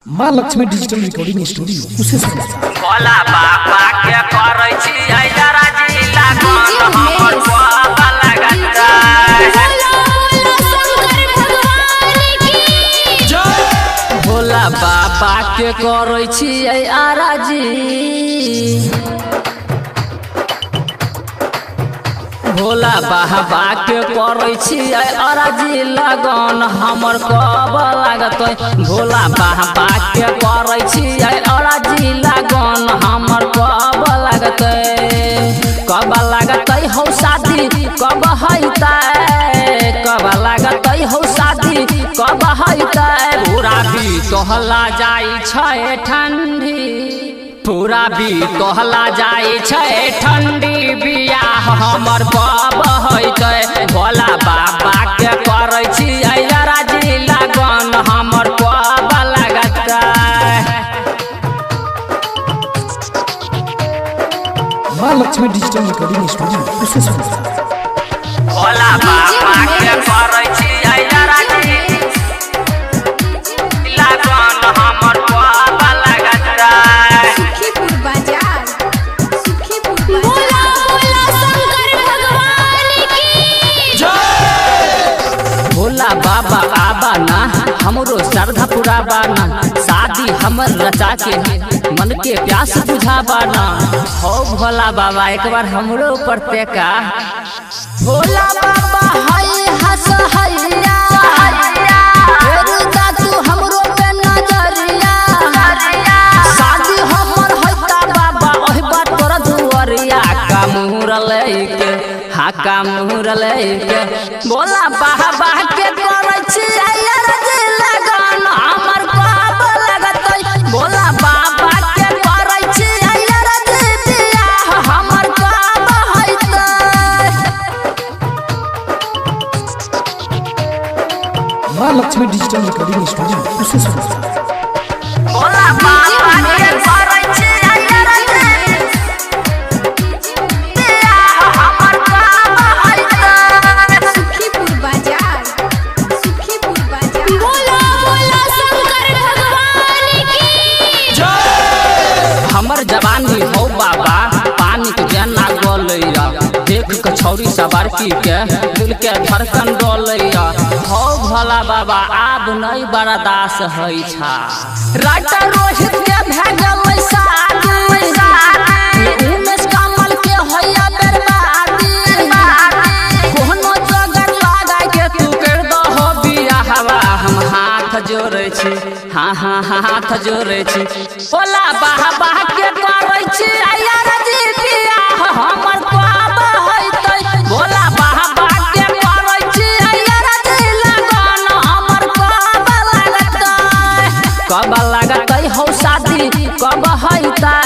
माँ Lakshmi digital recording studio उसे भोला बाबा के करै छी जरा जिला कोन हमर बाबा लगता भोला बाबा के करै छी आराजी भोला बाबा के करै छी आराजी लगन हमर कब लागत भोला बाबा के करै छी आराजी लगन हमर कब लागत हो शादी कब हैता कब लागत हो शादी कब हैता पूरा भी कहला जाइ छै ठंडी पूरा भी कहला जाइ छै ठंडी बियाह हमर कब हैते भोला बाबा के करै छी राजी लगन हमर कब लागत माँ लक्ष्मी डिजिटल रिकॉर्डिंग स्टूडियो उसे भोला बाबा के करै छी राजी लगन हमर कब लागत भोला बाबा आबा ना हमरो श्रद्धा पुराबा ना शादी हमर रचा के मन के प्यास बुझाबा ना हो भोला बाबा एक बार हमरो ऊपर का भोला बाबा हाय हस हैया फेर तू हमरो पे नजरिया शादी हमर होता बाबा ओहि बात तोरा दुआरिया का मुहर लेके हाका मुहर लेके भोला बाबा के करै छी राजी लगन हमर कब लागत भोला बाबा के करै छी राजी बियाह हमर कब हैते माँ लक्ष्मी डिजिटल रिकॉर्डिंग स्टूडियो उसे भोला बाबा के करै छी राजी बियाह हमर कब हैते हमर जवानी हो बाबा पानी के जना गलैया देख के छौरी सवारकी के दिल के धड़कन डोलैया हो भोला बाबा आब नहीं बर्दाश्त होइ छा राइटर रोहित के भेगल शादी उमेश कमल के होया बर्बादी कोनो जगर लगा के तू कर दो हो बियाहवा हम हाथ जोड़े छी हाँ हाथ जोड़े छी भोला बाबा के करै छी राजी बियाह हमर कब हैते भोला बाबा के करै छी राजी लगन हमर कब लागत हो शादी कब हैते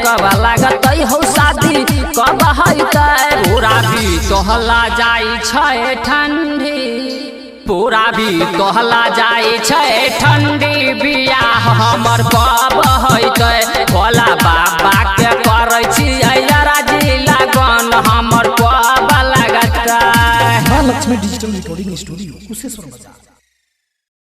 कब लागत हो शादी कब हैते पूरा भी कहला जाइ छै ठंडी पूरा भी कहला जाइ छै ठंडी बियाह हमर कब हैते भोला बाबा के करै छी राजी लगन हमर कब लागत माँ लक्ष्मी डिजिटल रिकॉर्डिंग स्टूडियो उसे